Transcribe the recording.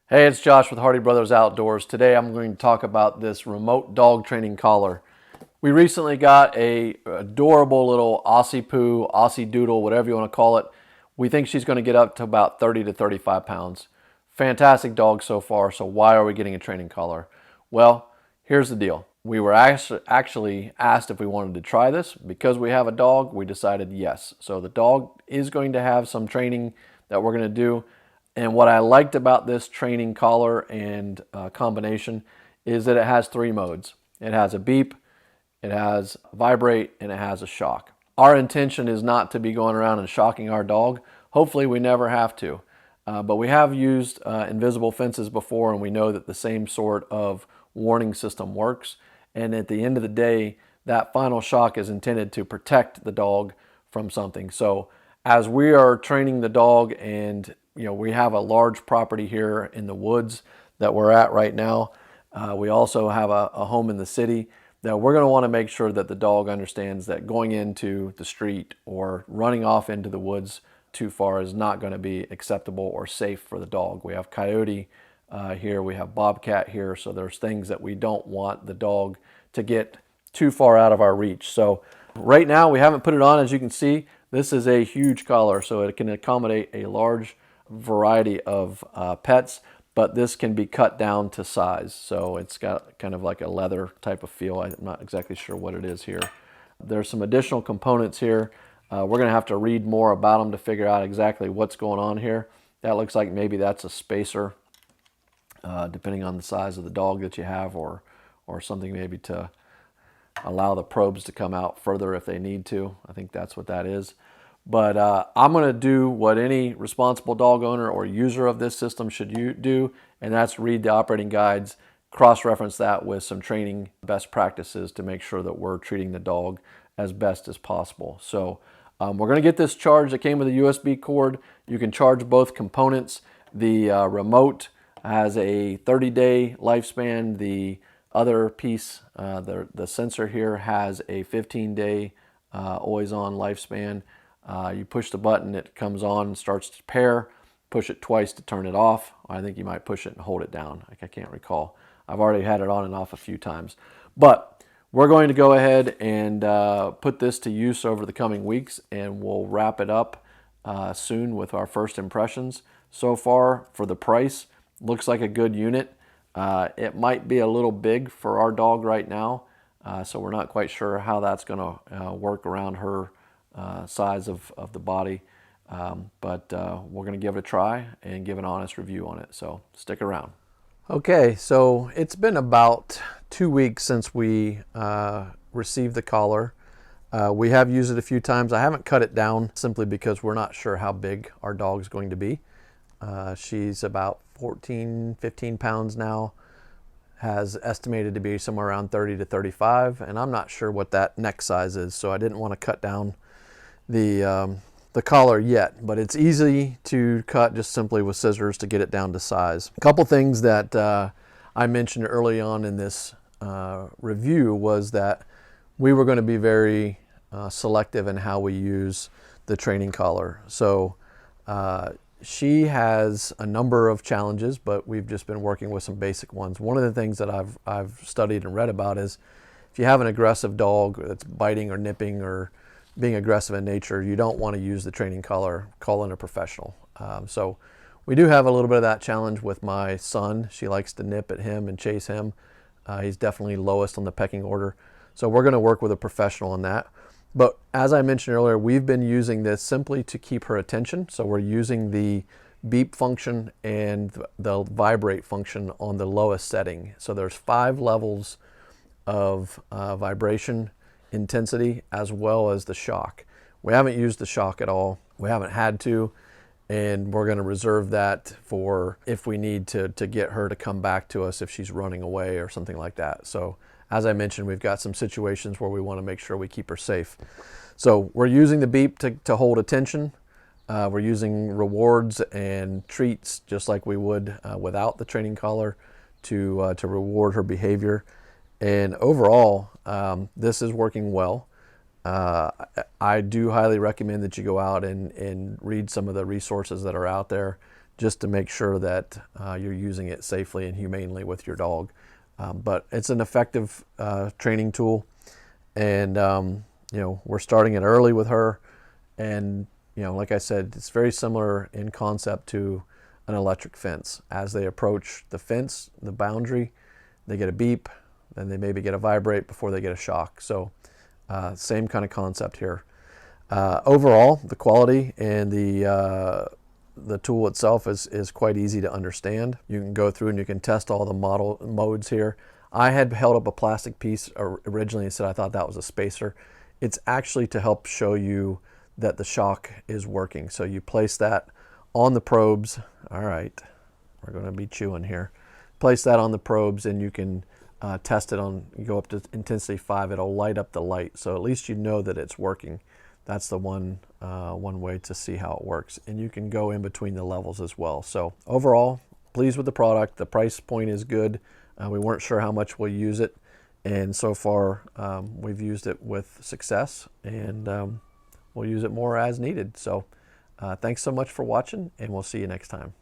Hey, it's Josh with Hardy Brothers Outdoors. Today I'm going to talk about this remote dog training collar. We recently got a adorable little Aussie Poo, Aussie Doodle, whatever you want to call it. We think she's going to get up to about 30 to 35 pounds. Fantastic dog so far, so why are we getting a training collar? Well, here's the deal. We were actually asked if we wanted to try this. Because we have a dog, we decided yes. So the dog is going to have some training that we're going to do. And what I liked about this training collar and combination is that it has three modes. It has a beep, it has vibrate, and it has a shock. Our intention is not to be going around and shocking our dog. Hopefully we never have to. But we have used invisible fences before, and we know that the same sort of warning system works. And at the end of the day, that final shock is intended to protect the dog from something. So as we are training the dog, and we have a large property here in the woods that we're at right now. We also have a home in the city that we're going to want to make sure that the dog understands that going into the street or running off into the woods too far is not going to be acceptable or safe for the dog. We have coyote here, we have bobcat here, so there's things that we don't want the dog to get too far out of our reach. So right now we haven't put it on. As you can see, this is a huge collar, so it can accommodate a large variety of pets, but this can be cut down to size. So it's got kind of like a leather type of feel. I'm not exactly sure what it is here. There's some additional components here. We're going to have to read more about them to figure out exactly what's going on here. That looks like maybe that's a spacer, depending on the size of the dog that you have, or something maybe to allow the probes to come out further if they need to. I think that's what that is. But I'm going to do what any responsible dog owner or user of this system should do, and that's read the operating guides, cross-reference that with some training best practices to make sure that we're treating the dog as best as possible. So we're going to get this charged. It came with a USB cord. You can charge both components. The remote has a 30-day lifespan. The other piece, the sensor here, has a 15-day always-on lifespan. You push the button, it comes on and starts to pair. Push it twice to turn it off. I think you might push it and hold it down. I can't recall. I've already had it on and off a few times. But we're going to go ahead and put this to use over the coming weeks, and we'll wrap it up soon with our first impressions. So far, for the price, looks like a good unit. It might be a little big for our dog right now, so we're not quite sure how that's going to work around her size of the body, but we're going to give it a try and give an honest review on it, so stick around. Okay, so it's been about 2 weeks since we received the collar. We have used it a few times. I haven't cut it down simply because we're not sure how big our dog's going to be. She's about 14, 15 pounds now, has estimated to be somewhere around 30 to 35, and I'm not sure what that neck size is, so I didn't want to cut down the collar yet, but it's easy to cut just simply with scissors to get it down to size. A couple things that I mentioned early on in this review was that we were going to be very selective in how we use the training collar. So she has a number of challenges, but we've just been working with some basic ones. One of the things that I've studied and read about is if you have an aggressive dog that's biting or nipping or being aggressive in nature, you don't want to use the training collar. Call in a professional. So we do have a little bit of that challenge with my son. She likes to nip at him and chase him. He's definitely lowest on the pecking order. So we're going to work with a professional on that. But as I mentioned earlier, we've been using this simply to keep her attention. So we're using the beep function and the vibrate function on the lowest setting. So there's 5 levels of vibration intensity as well as the shock. We haven't used the shock at all. We haven't had to, and we're going to reserve that for if we need to get her to come back to us if she's running away or something like that. So as I mentioned, we've got some situations where we want to make sure we keep her safe. So we're using the beep to hold attention. We're using rewards and treats just like we would without the training collar to reward her behavior. And overall, this is working well. I do highly recommend that you go out and read some of the resources that are out there just to make sure that you're using it safely and humanely with your dog. But it's an effective training tool, and you know, we're starting it early with her, and you know, like I said, it's very similar in concept to an electric fence. As they approach the fence, the boundary, they get a beep, then they maybe get a vibrate before they get a shock. So same kind of concept here. Overall, the quality and the tool itself is quite easy to understand. You can go through and you can test all the model modes here. I had held up a plastic piece originally and said I thought that was a spacer. It's actually to help show you that the shock is working. So you place that on the probes. All right, we're going to be chewing here. Place that on the probes and you can test it on, you go up to intensity 5, it'll light up the light. So at least you know that it's working. That's the one way to see how it works. And you can go in between the levels as well. So overall, pleased with the product. The price point is good. We weren't sure how much we'll use it. And so far, we've used it with success, and we'll use it more as needed. So thanks so much for watching, and we'll see you next time.